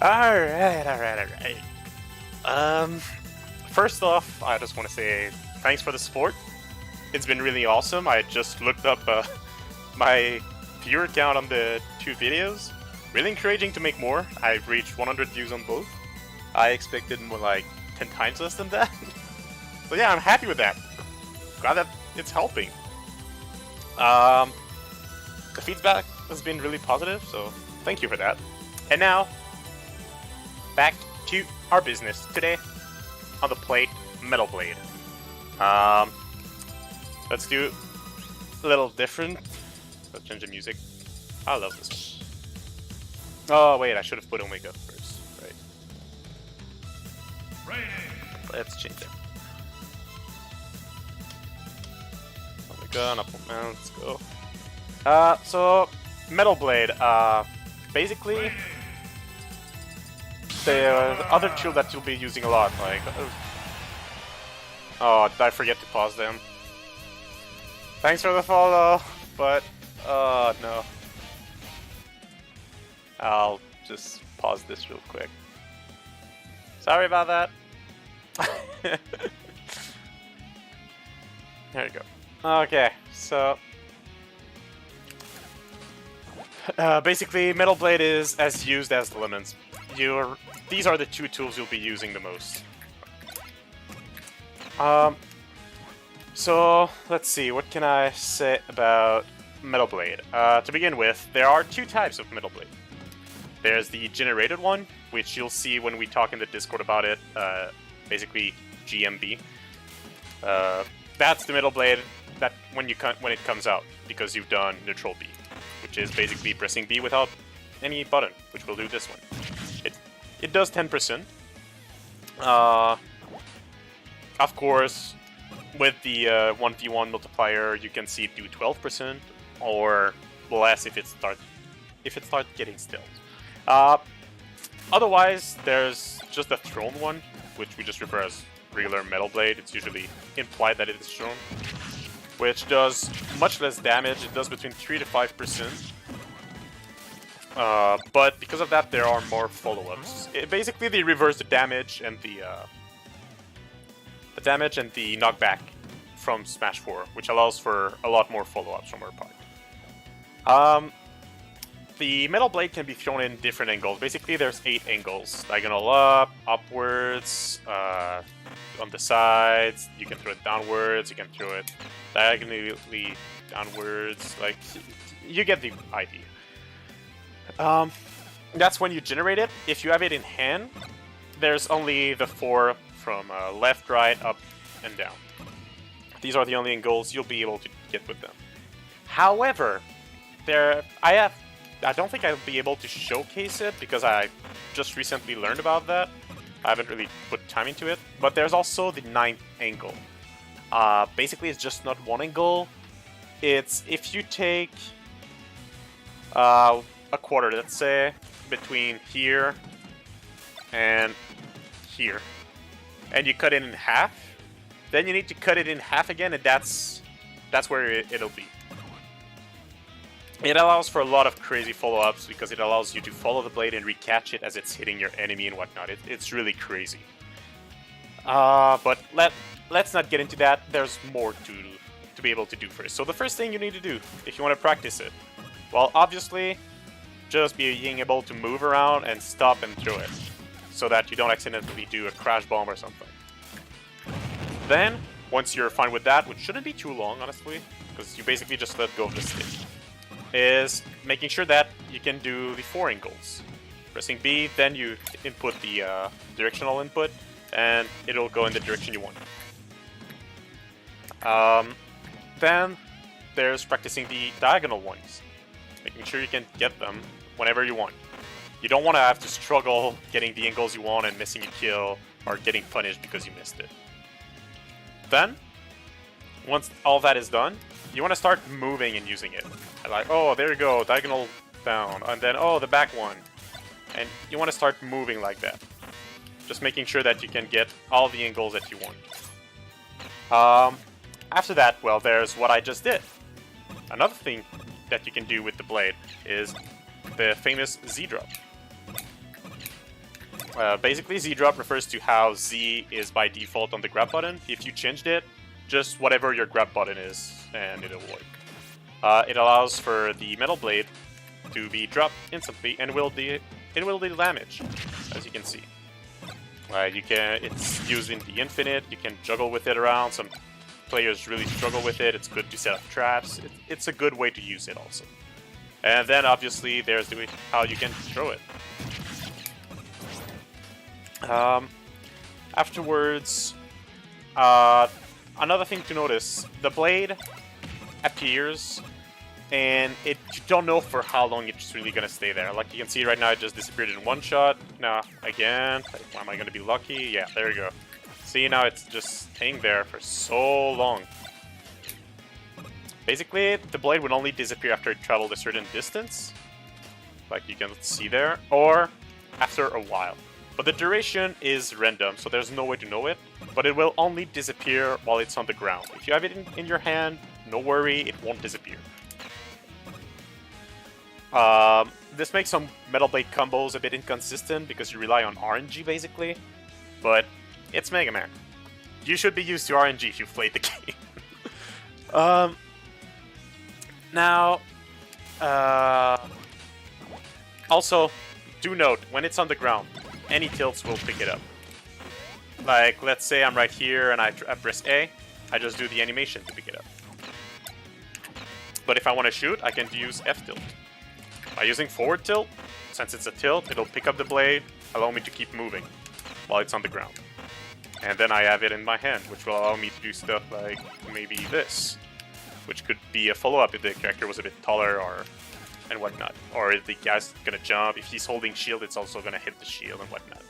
Alright. First off, I just want to say thanks for the support. It's been really awesome. I just looked up my viewer count on the 2 videos. Really encouraging to make more. I've reached 100 views on both. I expected more like 10 times less than that. So yeah, I'm happy with that. Glad that it's helping. The feedback has been really positive, so thank you for that. And now, back to our business today on the plate, Metal Blade. Let's do a little different. Let's change the music. I love this one. Oh wait, I should have put Omega first, right? Let's change it. Omega, not Pokemon, let's go. So Metal Blade, basically the other tool that you'll be using a lot, like... oh, did I forget to pause them? Thanks for the follow, but... oh, no. I'll just pause this real quick. Sorry about that. There you go. Okay, so... basically, Metal Blade is as used as the lemons. These are the 2 tools you'll be using the most. So, let's see, what can I say about Metal Blade? To begin with, there are 2 types of Metal Blade. There's the generated one, which you'll see when we talk in the Discord about it, basically GMB. That's the Metal Blade that when it comes out, because you've done neutral B, which is basically pressing B without any button, which will do this one. It does 10%. Of course, with the 1v1 multiplier, you can see it do 12%, or less if it starts getting stilled. Otherwise, there's just a thrown one, which we just refer as regular Metal Blade. It's usually implied that it is thrown, which does much less damage. It does between 3 to 5%. But because of that, there are more follow-ups. Basically, they reverse the damage and the knockback from Smash 4, which allows for a lot more follow-ups from our part. The Metal Blade can be thrown in different angles. Basically, there's 8 angles: diagonal up, upwards, on the sides. You can throw it downwards. You can throw it diagonally downwards. Like, you get the idea. That's when you generate it. If you have it in hand, there's only the 4 from left, right, up, and down. These are the only angles you'll be able to get with them. However, I don't think I'll be able to showcase it because I just recently learned about that. I haven't really put time into it. But there's also the 9th angle. Basically, it's just not one angle. It's if you take a quarter, let's say, between here and here, and you cut it in half, then you need to cut it in half again, and that's where it'll be. It allows for a lot of crazy follow-ups because it allows you to follow the blade and recatch it as it's hitting your enemy and whatnot. It's really crazy. But let's not get into that. There's more to be able to do first. So the first thing you need to do, if you want to practice it, well, obviously, just being able to move around and stop and throw it, so that you don't accidentally do a crash bomb or something. Then, once you're fine with that, which shouldn't be too long, honestly, because you basically just let go of the stick, is making sure that you can do the 4 angles. Pressing B, then you input the directional input, and it'll go in the direction you want. Then there's practicing the diagonal ones, making sure you can get them whenever you want. You don't want to have to struggle getting the angles you want and missing a kill, or getting punished because you missed it. Then, once all that is done, you want to start moving and using it. Like, oh, there you go, diagonal down, and then, oh, the back one. And you want to start moving like that. Just making sure that you can get all the angles that you want. After that, well, there's what I just did. Another thing that you can do with the blade is the famous Z-drop. Basically, Z drop refers to how Z is by default on the grab button. If you changed it, just whatever your grab button is, and it'll work. It allows for the metal blade to be dropped instantly, and it will deal damage, as you can see. It's used in the infinite. You can juggle with it around. Some players really struggle with it. It's good to set up traps. It's a good way to use it also. And then obviously there's how you can throw it. Afterwards, another thing to notice: the blade appears, and you don't know for how long it's really gonna stay there. Like you can see right now, it just disappeared in one shot. Now again, am I gonna be lucky? Yeah, there you go. See, now it's just staying there for so long. Basically, the blade would only disappear after it traveled a certain distance, like you can see there, or after a while. But the duration is random, so there's no way to know it, but it will only disappear while it's on the ground. If you have it in your hand, no worry, it won't disappear. This makes some Metal Blade combos a bit inconsistent because you rely on RNG basically, but it's Mega Man. You should be used to RNG if you've played the game. Now, also, do note, when it's on the ground, any tilts will pick it up. Like, let's say I'm right here and I press A, I just do the animation to pick it up. But if I want to shoot, I can use F tilt. By using forward tilt, since it's a tilt, it'll pick up the blade, allow me to keep moving while it's on the ground. And then I have it in my hand, which will allow me to do stuff like maybe this, which could be a follow-up if the character was a bit taller and whatnot. Or if the guy's gonna jump, if he's holding shield, it's also gonna hit the shield and whatnot.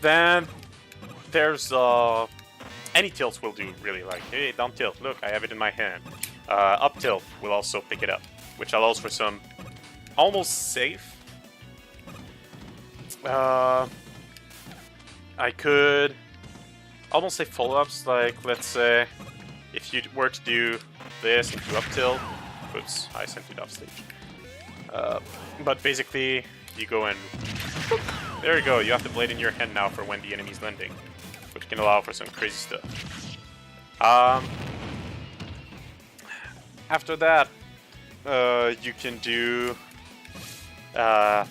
Then there's any tilts will do really, like, hey, down tilt, look, I have it in my hand. Up tilt will also pick it up, which allows for some almost safe. I could almost say follow-ups, like, let's say, if you were to do this and do up tilt, oops, I sent it off stage. But basically, you go and, whoop, there you go, you have the blade in your hand now for when the enemy's landing, which can allow for some crazy stuff. After that, you can do, I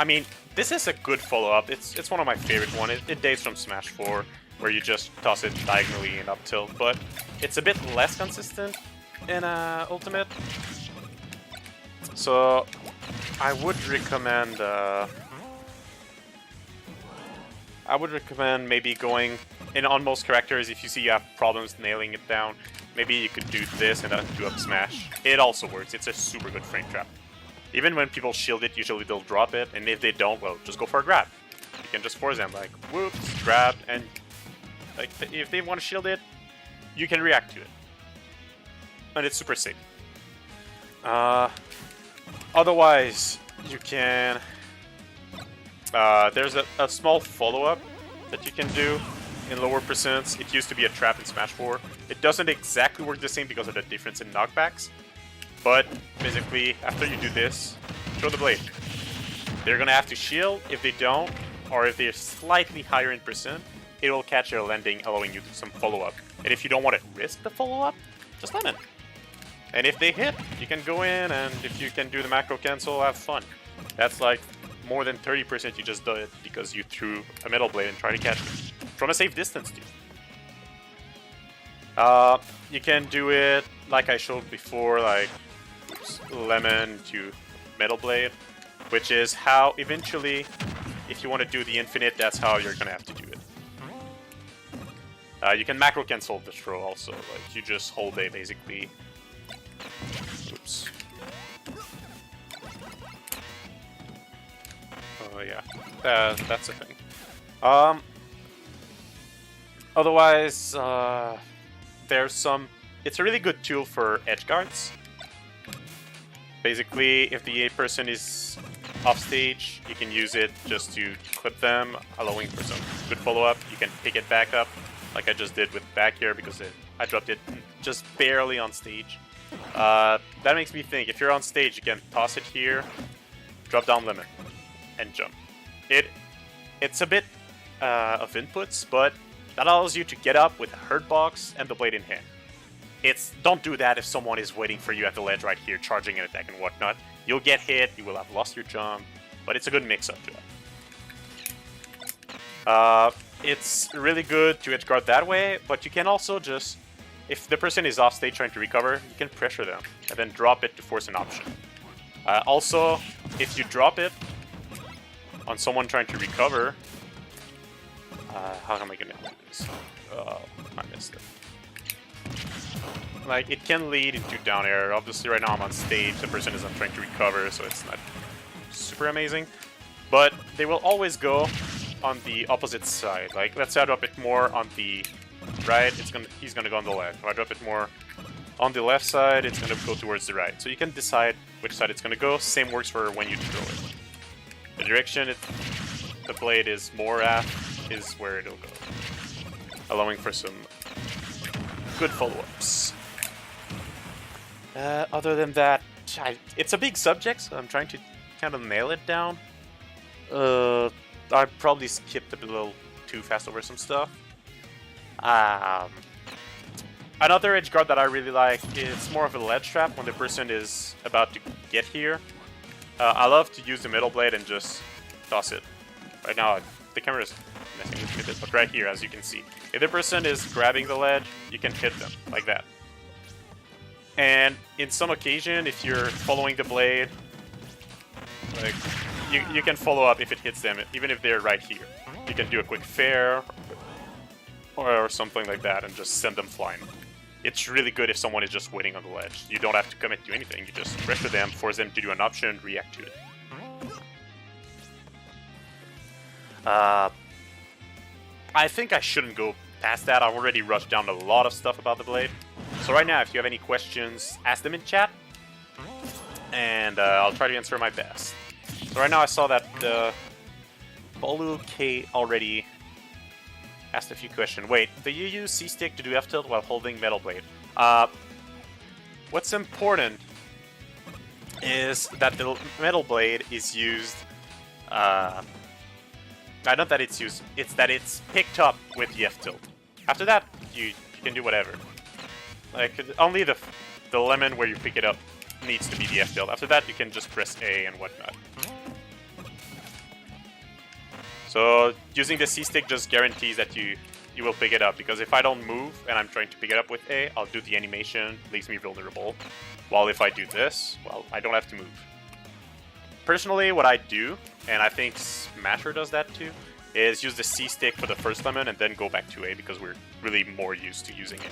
mean, this is a good follow-up. It's one of my favorite ones. It dates from Smash 4, where you just toss it diagonally and up tilt, but it's a bit less consistent in Ultimate. So I would recommend maybe going in on most characters. If you see you have problems nailing it down, maybe you could do this and do up smash. It also works. It's a super good frame trap. Even when people shield it, usually they'll drop it, and if they don't, well, just go for a grab. You can just force them, like, whoops, grab, and like if they want to shield it, you can react to it. And it's super safe. Otherwise, you can... there's a small follow-up that you can do in lower percents. It used to be a trap in Smash 4. It doesn't exactly work the same because of the difference in knockbacks. But basically, after you do this, throw the blade. They're gonna have to shield. If they don't, or if they're slightly higher in percent, it will catch their landing, allowing you to do some follow-up. And if you don't want to risk the follow-up, just lemon. And if they hit, you can go in, and if you can do the macro cancel, have fun. That's like more than 30% you just do it because you threw a metal blade and try to catch it. From a safe distance, too. You can do it like I showed before, like lemon to metal blade, which is how eventually, if you want to do the infinite, that's how you're gonna have to do it. You can macro cancel the throw also, like you just hold A basically. Oops. Oh yeah, that's a thing. Otherwise, there's some... It's a really good tool for edge guards. Basically, if the person is off stage, you can use it just to clip them, allowing for some good follow-up. You can pick it back up, like I just did with back here, because I dropped it just barely on stage. That makes me think, if you're on stage, you can toss it here, drop down lemon, and jump. It's a bit of inputs, but that allows you to get up with a hurt box and the blade in hand. Don't do that if someone is waiting for you at the ledge right here, charging an attack and whatnot. You'll get hit, you will have lost your jump, but it's a good mix-up to that. It's really good to edge guard that way, but you can also just, if the person is off stage trying to recover, you can pressure them and then drop it to force an option. Also, if you drop it on someone trying to recover, how am I gonna do this? Oh, I missed it. Like, it can lead into down air. Obviously, right now I'm on stage, the person isn't trying to recover, so it's not super amazing. But they will always go on the opposite side. Like, let's say I drop it more on the right, he's gonna go on the left. If I drop it more on the left side, it's gonna go towards the right. So you can decide which side it's gonna go. Same works for when you throw it. The direction the blade is more at is where it'll go, allowing for some good follow-ups. Other than that, it's a big subject, so I'm trying to kind of nail it down. I probably skipped a little too fast over some stuff. Another edge guard that I really like is more of a ledge trap when the person is about to get here. I love to use the middle blade and just toss it. Right now, the camera is messing with me a bit, but right here, as you can see, if the person is grabbing the ledge, you can hit them like that. And in some occasion, if you're following the blade, like you can follow up if it hits them, even if they're right here. You can do a quick fair or something like that and just send them flying. It's really good if someone is just waiting on the ledge. You don't have to commit to anything. You just pressure them, force them to do an option, react to it. I think I shouldn't go past that. I've already rushed down a lot of stuff about the blade. So right now, if you have any questions, ask them in chat, and I'll try to answer my best. So right now I saw that Bolu K already asked a few questions. Wait, do you use C-stick to do F-tilt while holding metal blade? What's important is that the metal blade is used... not that it's used, it's that it's picked up with the F-tilt. After that, you can do whatever. Like, only the lemon where you pick it up needs to be the F-tilt. After that, you can just press A and whatnot. So, using the C-stick just guarantees that you will pick it up, because if I don't move and I'm trying to pick it up with A, I'll do the animation, leaves me vulnerable. While if I do this, well, I don't have to move. Personally, what I do, and I think Smasher does that too, is use the C-stick for the first lemon and then go back to A, because we're really more used to using it.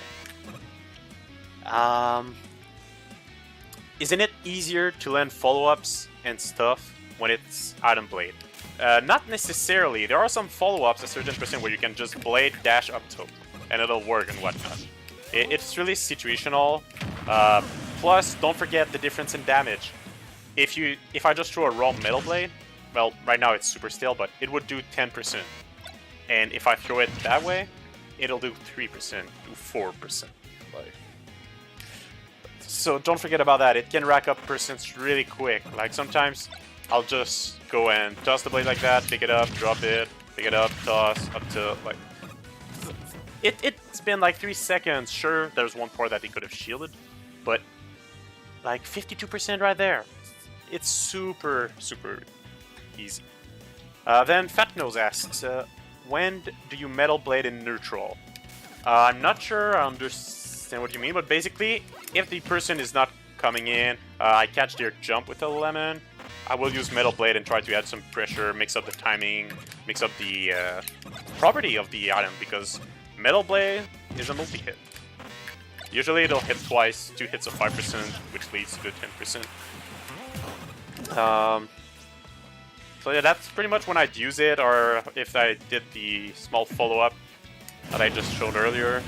Isn't it easier to land follow-ups and stuff when it's item blade? Not necessarily. There are some follow-ups, a certain percent, where you can just blade dash up tilt and it'll work and whatnot. It's really situational. Plus, don't forget the difference in damage. If I just throw a raw metal blade, well, right now it's super stale, but it would do 10%. And if I throw it that way, it'll do 3%, do 4%. So don't forget about that. It can rack up percents really quick. Like, sometimes I'll just go and toss the blade like that, pick it up, drop it, pick it up, toss, up to, like... It's been like 3 seconds. Sure, there's one part that he could have shielded, but like 52% right there. It's super, super easy. Then Fatnose asks, when do you metal blade in neutral? I'm not sure I understand what you mean, but basically, if the person is not coming in, I catch their jump with a lemon, I will use metal blade and try to add some pressure, mix up the timing, mix up the property of the item, because metal blade is a multi-hit. Usually it'll hit twice, 2 hits of 5%, which leads to 10%. So yeah, that's pretty much when I'd use it, or if I did the small follow-up that I just showed earlier.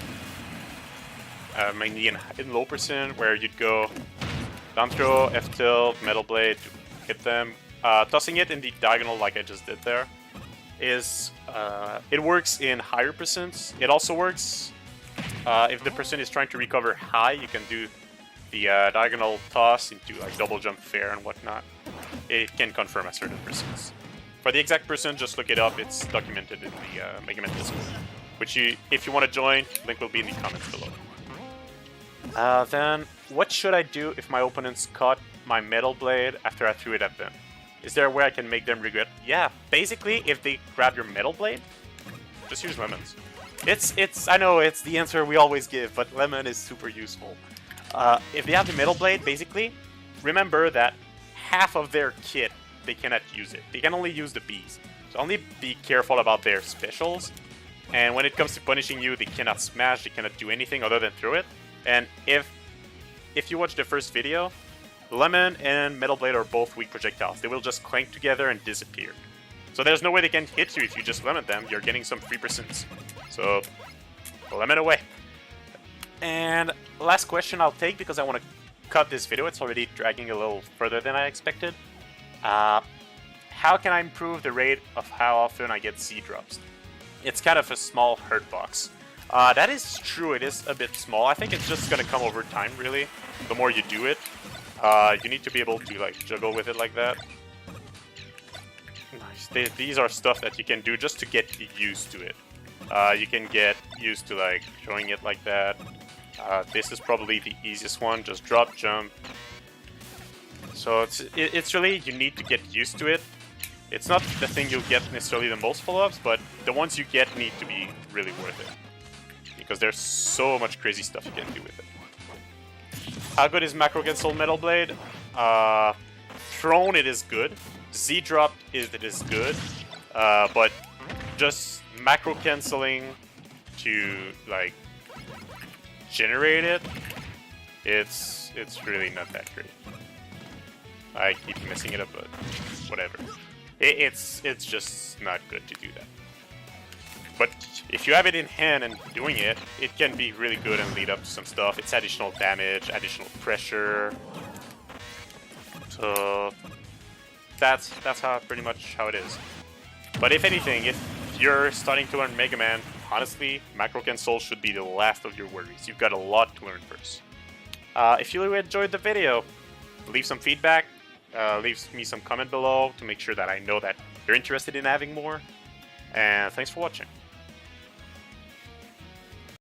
Mainly in low percent, where you'd go down throw, F-tilt, metal blade to hit them. Tossing it in the diagonal like I just did there is, it works in higher percents. It also works if the person is trying to recover high, you can do the diagonal toss into like double jump fair and whatnot, it can confirm a certain percent. For the exact percent, just look it up. It's documented in the MegaMan Discord, which if you want to join, link will be in the comments below. Then, what should I do if my opponents caught my metal blade after I threw it at them? Is there a way I can make them regret? Yeah, basically, if they grab your metal blade, just use lemons. I know it's the answer we always give, but lemon is super useful. If they have the metal blade, basically, remember that half of their kit, they cannot use it. They can only use the bees. So only be careful about their specials. And when it comes to punishing you, they cannot smash, they cannot do anything other than throw it. And if you watch the first video, lemon and metal blade are both weak projectiles. They will just clank together and disappear. So there's no way they can hit you if you just lemon them. You're getting some free percents. So lemon away. And last question I'll take because I want to cut this video. It's already dragging a little further than I expected. How can I improve the rate of how often I get Z drops? It's kind of a small hurt box. That is true, it is a bit small. I think it's just gonna come over time, really. The more you do it, you need to be able to like juggle with it like that. Nice. These are stuff that you can do just to get used to it. You can get used to like throwing it like that. This is probably the easiest one, just drop, jump. So it's really, you need to get used to it. It's not the thing you'll get necessarily the most follow-ups, but the ones you get need to be really worth it. Because there's so much crazy stuff you can do with it. How good is Macro Cancel Metal Blade? Thrown, it is good. Z-Drop, it is good. But just Macro Canceling to, like, generate it, it's really not that great. I keep messing it up, but whatever. It's just not good to do that. But if you have it in hand and doing it, it can be really good and lead up to some stuff. It's additional damage, additional pressure. So that's pretty much how it is. But if anything, if you're starting to learn MegaMan, honestly, Macro Cancel should be the last of your worries. You've got a lot to learn first. If you enjoyed the video, leave some feedback. Leave me some comment below to make sure that I know that you're interested in having more. And thanks for watching.